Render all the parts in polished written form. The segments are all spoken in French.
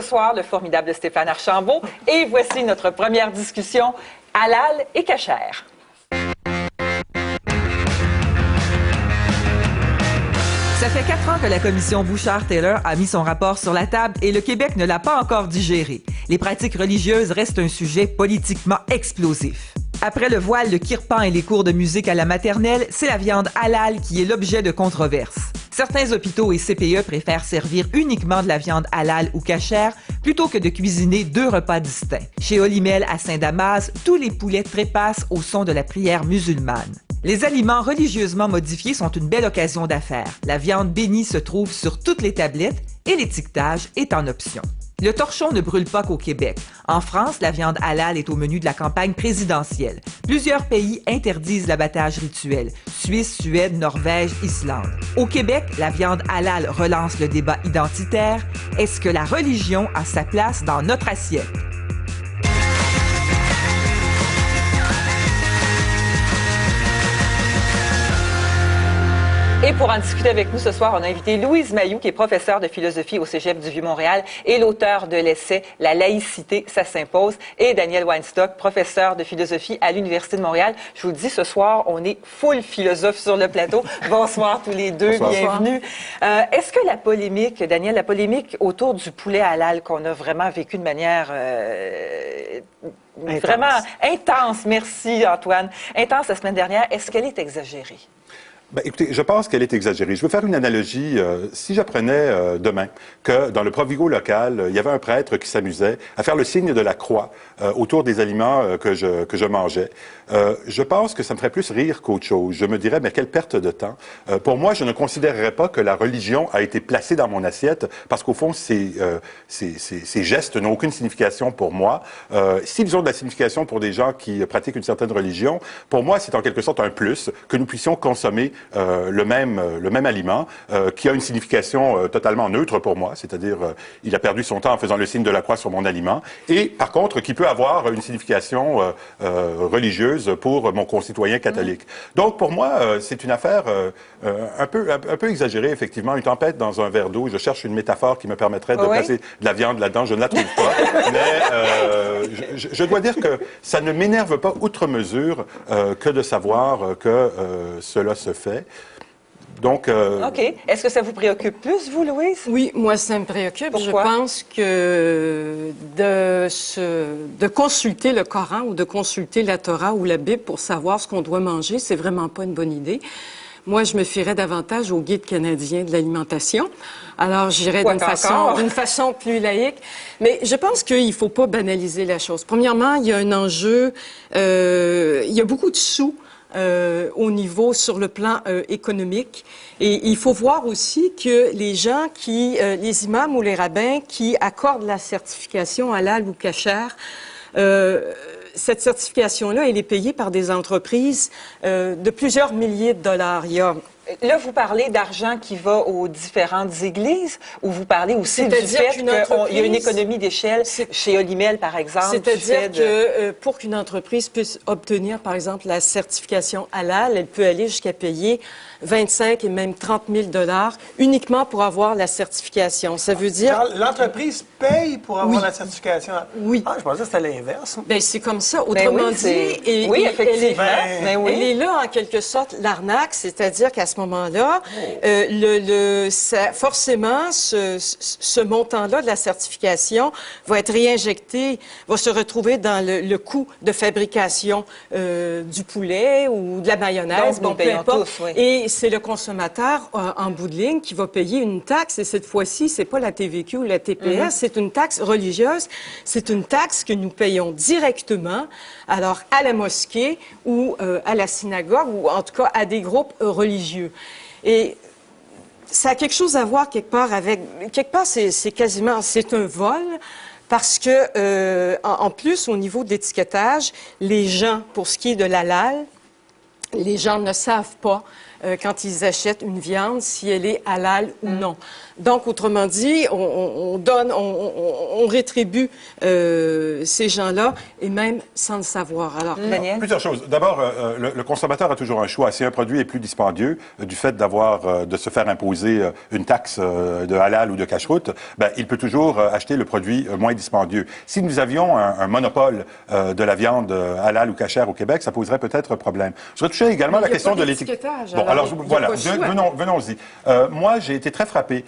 soir le formidable Stéphane Archambault et voici notre première discussion halal et cachère. Ça fait 4 ans que la commission Bouchard-Taylor a mis son rapport sur la table et le Québec ne l'a pas encore digéré. Les pratiques religieuses restent un sujet politiquement explosif. Après le voile, le kirpan et les cours de musique à la maternelle, c'est la viande halal qui est l'objet de controverses. Certains hôpitaux et CPE préfèrent servir uniquement de la viande halal ou cachère plutôt que de cuisiner 2 repas distincts. Chez Olimel à Saint-Damas, tous les poulets trépassent au son de la prière musulmane. Les aliments religieusement modifiés sont une belle occasion d'affaires. La viande bénie se trouve sur toutes les tablettes et l'étiquetage est en option. Le torchon ne brûle pas qu'au Québec. En France, la viande halal est au menu de la campagne présidentielle. Plusieurs pays interdisent l'abattage rituel. Suisse, Suède, Norvège, Islande. Au Québec, la viande halal relance le débat identitaire. Est-ce que la religion a sa place dans notre assiette? Et pour en discuter avec nous ce soir, on a invité Louise Mailloux, qui est professeure de philosophie au Cégep du Vieux-Montréal et l'auteur de l'essai « La laïcité, ça s'impose », et Daniel Weinstock, professeur de philosophie à l'Université de Montréal. Je vous le dis, ce soir, on est full philosophe sur le plateau. Bonsoir tous les deux, bonsoir. Bienvenue. Est-ce que la polémique, Daniel, la polémique autour du poulet halal qu'on a vraiment vécu de manière... vraiment intense, merci Antoine, intense la semaine dernière, est-ce qu'elle est exagérée? Ben, écoutez, je pense qu'elle est exagérée. Je veux faire une analogie. Si j'apprenais demain que dans le Provigo local, il y avait un prêtre qui s'amusait à faire le signe de la croix autour des aliments que je mangeais, je pense que ça me ferait plus rire qu'autre chose. Je me dirais, mais quelle perte de temps. Pour moi, je ne considérerais pas que la religion a été placée dans mon assiette parce qu'au fond, ces gestes n'ont aucune signification pour moi. S'ils ont de la signification pour des gens qui pratiquent une certaine religion, pour moi, c'est en quelque sorte un plus que nous puissions consommer le même aliment qui a une signification totalement neutre pour moi, c'est-à-dire il a perdu son temps en faisant le signe de la croix sur mon aliment, et par contre qui peut avoir une signification religieuse pour mon concitoyen catholique. Donc pour moi, c'est une affaire un peu exagérée, effectivement, une tempête dans un verre d'eau. Je cherche une métaphore qui me permettrait de placer de la viande là-dedans, je ne la trouve pas, mais je dois dire que ça ne m'énerve pas outre mesure que de savoir que cela se fait. Donc, OK. Est-ce que ça vous préoccupe plus, vous, Louise? Oui, moi, ça me préoccupe. Pourquoi? Je pense que de consulter le Coran ou de consulter la Torah ou la Bible pour savoir ce qu'on doit manger, c'est vraiment pas une bonne idée. Moi, je me fierais davantage au guide canadien de l'alimentation. Alors, j'irais d'une façon plus laïque. Mais je pense qu'il faut pas banaliser la chose. Premièrement, il y a un enjeu, il y a beaucoup de sous au niveau sur le plan économique. Et il faut voir aussi que les gens les imams ou les rabbins qui accordent la certification halal ou cachère, cette certification-là, elle est payée par des entreprises de plusieurs milliers de dollars. Là, vous parlez d'argent qui va aux différentes églises ou vous parlez aussi du fait qu'il y a une économie d'échelle chez Olimel, par exemple? C'est-à-dire que pour qu'une entreprise puisse obtenir, par exemple, la certification halal, elle peut aller jusqu'à payer 25 et même 30 000 $ uniquement pour avoir la certification. Ça veut dire... L'entreprise paye pour avoir la certification? Oui. Ah, je pensais que c'était l'inverse. Bien, c'est comme ça. Autrement dit, oui, effectivement. Elle est là, en quelque sorte, l'arnaque, c'est-à-dire qu'à ce moment-là, forcément, ce montant-là de la certification va être réinjecté, va se retrouver dans le coût de fabrication du poulet ou de la mayonnaise, donc, peu importe. tous, oui. Et c'est le consommateur, en bout de ligne, qui va payer une taxe. Et cette fois-ci, c'est pas la TVQ ou la TPS, c'est une taxe religieuse. C'est une taxe que nous payons directement, alors à la mosquée ou à la synagogue, ou en tout cas à des groupes religieux. Et ça a quelque chose à voir quelque part avec... Quelque part, c'est quasiment... C'est un vol parce que, en plus, au niveau de l'étiquetage, les gens, pour ce qui est de l'halal, les gens ne savent pas quand ils achètent une viande, si elle est halal ou non. Donc, autrement dit, on rétribue ces gens-là, et même sans le savoir. Alors, Daniel? Plusieurs choses. D'abord, le consommateur a toujours un choix. Si un produit est plus dispendieux du fait de se faire imposer une taxe de halal ou de cache-route, ben, il peut toujours acheter le produit moins dispendieux. Si nous avions un monopole de la viande halal ou cachère au Québec, ça poserait peut-être problème. Je retouchais également la question de l'étiquetage. Bon, alors voilà, venons-y. Moi, j'ai été très frappé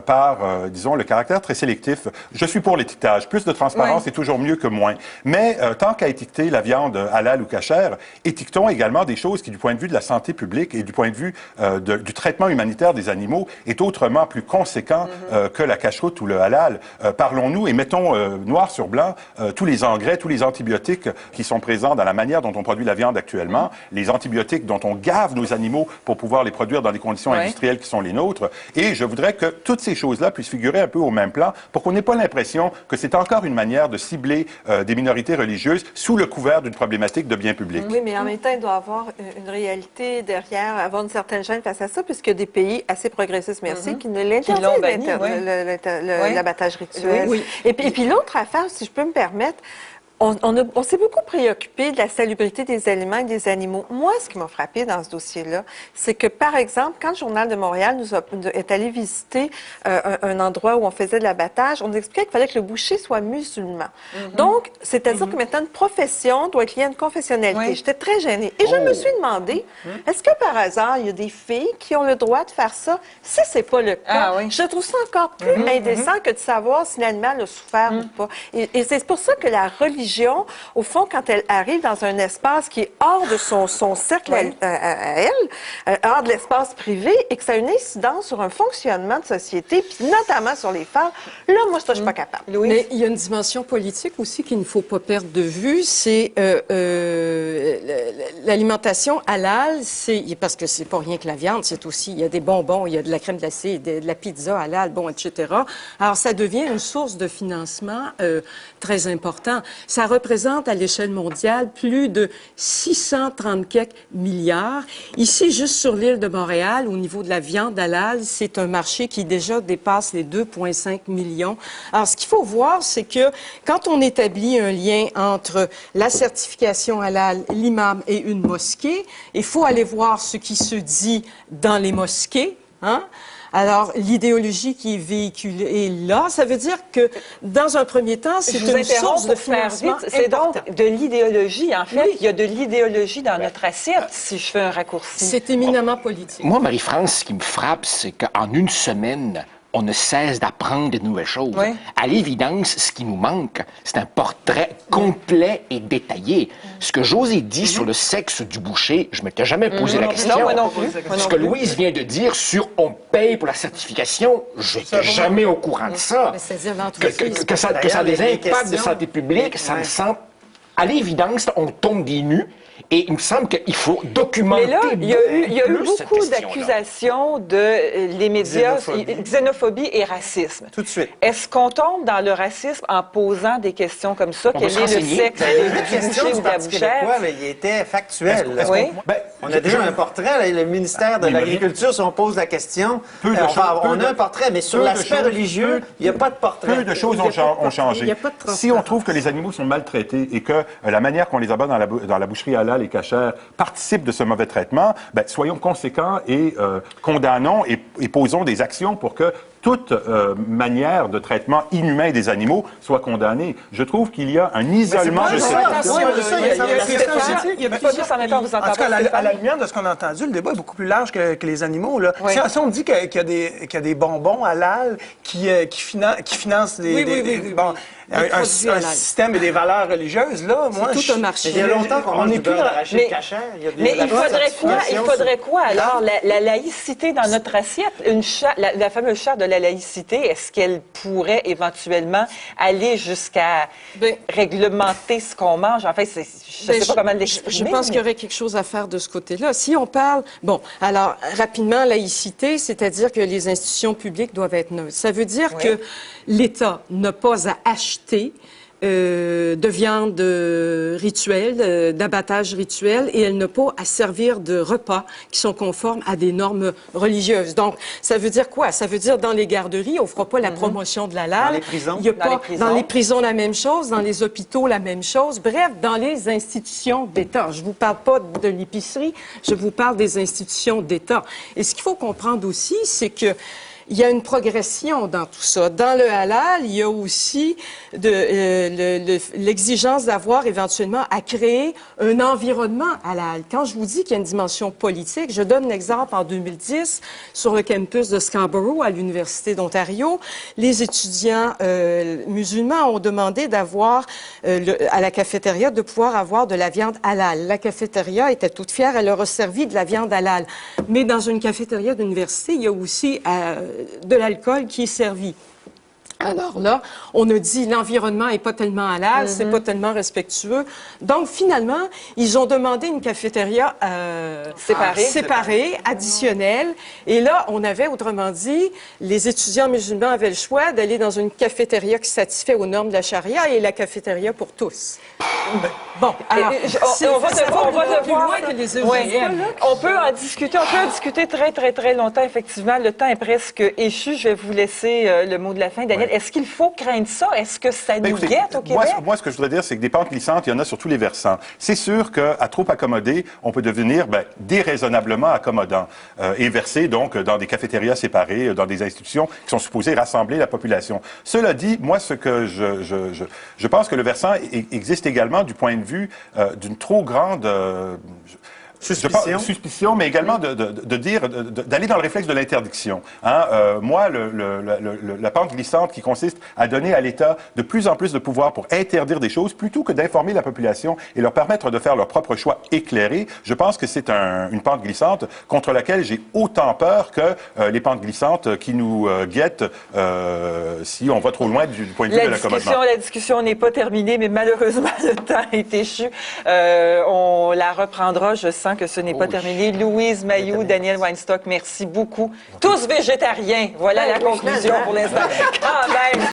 par, disons, le caractère très sélectif. Je suis pour l'étiquetage. Plus de transparence est toujours mieux que moins. Mais tant qu'à étiqueter la viande halal ou cachère, étiquetons également des choses qui, du point de vue de la santé publique et du point de vue du traitement humanitaire des animaux, est autrement plus conséquent que la cache-route ou le halal. Parlons-nous et mettons noir sur blanc tous les engrais, tous les antibiotiques qui sont présents dans la manière dont on produit la viande actuellement, les antibiotiques dont on gave nos animaux pour pouvoir les produire dans des conditions industrielles qui sont les nôtres. Et je voudrais que toutes ces choses-là puissent figurer un peu au même plan pour qu'on n'ait pas l'impression que c'est encore une manière de cibler des minorités religieuses sous le couvert d'une problématique de bien public. Oui, mais en même temps, il doit y avoir une réalité derrière, avoir une certaine gêne face à ça, puisqu'il y a des pays assez progressistes, merci, qui ne l'interdisent, l'abattage rituel. Oui. Et puis l'autre affaire, si je peux me permettre, on s'est beaucoup préoccupé de la salubrité des aliments et des animaux. Moi, ce qui m'a frappé dans ce dossier-là, c'est que, par exemple, quand le Journal de Montréal est allé visiter un endroit où on faisait de l'abattage, on nous expliquait qu'il fallait que le boucher soit musulman. Donc, c'est-à-dire que maintenant, une profession doit être liée à une confessionnalité. J'étais très gênée. Et je me suis demandé, est-ce que, par hasard, il y a des filles qui ont le droit de faire ça? Si c'est pas le cas, je trouve ça encore plus indécent que de savoir si l'animal a souffert ou pas. Et c'est pour ça que la religion, au fond, quand elle arrive dans un espace qui est hors de son cercle à elle, hors de l'espace privé, et que ça a une incidence sur un fonctionnement de société, puis notamment sur les femmes, là, moi, ça, je suis pas capable. Mais il y a une dimension politique aussi qu'il ne faut pas perdre de vue, c'est l'alimentation halal, parce que c'est pas rien que la viande, c'est aussi, il y a des bonbons, il y a de la crème glacée, de la pizza halal, bon, etc. Alors, ça devient une source de financement très important. Ça représente à l'échelle mondiale plus de 630 milliards. Ici, juste sur l'île de Montréal, au niveau de la viande halal, c'est un marché qui déjà dépasse les 2,5 millions. Alors, ce qu'il faut voir, c'est que quand on établit un lien entre la certification halal, l'imam et une mosquée, il faut aller voir ce qui se dit dans les mosquées, hein? Alors, l'idéologie qui est véhiculée est là. Ça veut dire que, dans un premier temps, c'est une source de financement. C'est donc de l'idéologie, en fait. Oui. Il y a de l'idéologie dans notre assiette, si je fais un raccourci. C'est éminemment politique. Moi, Marie-France, ce qui me frappe, c'est qu'en une semaine, on ne cesse d'apprendre de nouvelles choses. Oui. À l'évidence, ce qui nous manque, c'est un portrait complet et détaillé. Ce que José dit sur le sexe du boucher, je ne m'étais jamais posé la question. Non, moi non plus. Ce que Louise vient de dire sur on paye pour la certification, je n'étais jamais au courant de ça. C'est-à-dire que ça a des impacts de santé publique, ça me semble... À l'évidence, on tombe des nues. Et il me semble qu'il faut documenter. Mais là, il y a eu beaucoup d'accusations de les médias, xénophobie et racisme. Tout de suite. Est-ce qu'on tombe dans le racisme en posant des questions comme ça? Quel est le sexe du boucher ou de la bouchère? Mais il était factuel. On a déjà déjà un portrait. Le ministère de l'Agriculture, si on pose la question, on a un portrait, mais sur l'aspect religieux, il n'y a pas de portrait. Peu de choses ont changé. Si on trouve que les animaux sont maltraités et que la manière qu'on les abat dans la boucherie halal et cachère participent de ce mauvais traitement, soyons conséquents et condamnons et posons des actions pour que toute manière de traitement inhumain des animaux soit condamnée. Je trouve qu'il y a un isolement de cette question. En tout cas, à la lumière de ce qu'on a entendu, le débat est beaucoup plus large que les animaux. Là. Oui. Si on dit qu'il y a des bonbons halal qui financent un système et des valeurs religieuses, là, moi, tout un marché. Il y a longtemps qu'on est plus dans l'arachide cachère. Mais il faudrait quoi, alors? La laïcité dans notre assiette? La fameuse charte de la laïcité, est-ce qu'elle pourrait éventuellement aller jusqu'à réglementer ce qu'on mange? En fait, je ne sais pas comment l'exprimer. Je pense qu'il y aurait quelque chose à faire de ce côté-là. Si on parle... Bon, alors, rapidement, laïcité, c'est-à-dire que les institutions publiques doivent être neutres. Ça veut dire que l'État n'a pas à acheter de viande rituelle, d'abattage rituel, et elle n'a pas à servir de repas qui sont conformes à des normes religieuses. Donc, ça veut dire quoi? Ça veut dire dans les garderies, on fera pas la promotion de l'halal. Dans les prisons? Il y a pas, dans les prisons, la même chose. Dans les hôpitaux, la même chose. Bref, dans les institutions d'État. Je vous parle pas de l'épicerie, je vous parle des institutions d'État. Et ce qu'il faut comprendre aussi, c'est que il y a une progression dans tout ça. Dans le halal, il y a aussi l'exigence d'avoir éventuellement à créer un environnement halal. Quand je vous dis qu'il y a une dimension politique, je donne l'exemple en 2010, sur le campus de Scarborough, à l'Université d'Ontario, les étudiants musulmans ont demandé d'avoir, à la cafétéria, de pouvoir avoir de la viande halal. La cafétéria était toute fière, elle leur a servi de la viande halal. Mais dans une cafétéria d'université, il y a aussi de l'alcool qui est servi. Alors là, on a dit l'environnement est pas tellement halal, c'est pas tellement respectueux. Donc finalement, ils ont demandé une cafétéria séparée, additionnelle. Et là, on avait, autrement dit, les étudiants musulmans avaient le choix d'aller dans une cafétéria qui satisfait aux normes de la charia et la cafétéria pour tous. Bon, alors, on va devoir loin que les on peut en discuter très, très, très longtemps, effectivement. Le temps est presque échu. Je vais vous laisser le mot de la fin. Daniel, est-ce qu'il faut craindre ça? Est-ce que ça nous guette au Québec? Moi, ce que je voudrais dire, c'est que des pentes glissantes, il y en a sur tous les versants. C'est sûr qu'à trop accommoder, on peut devenir déraisonnablement accommodant et verser donc dans des cafétérias séparées, dans des institutions qui sont supposées rassembler la population. Cela dit, moi, ce que je pense que le versant existe également du point de vue d'une trop grande suspicion, mais également d'aller dans le réflexe de l'interdiction. Moi, la pente glissante qui consiste à donner à l'État de plus en plus de pouvoir pour interdire des choses, plutôt que d'informer la population et leur permettre de faire leur propre choix éclairé, je pense que c'est une pente glissante contre laquelle j'ai autant peur que les pentes glissantes qui nous guettent si on va trop loin du point de vue de l'accommodement. La discussion n'est pas terminée, mais malheureusement, le temps est échu. On la reprendra, je sens que ce n'est pas terminé. Louise Mailloux, Daniel Weinstock, merci beaucoup. Tous végétariens. Voilà la conclusion pour l'instant. Quand même.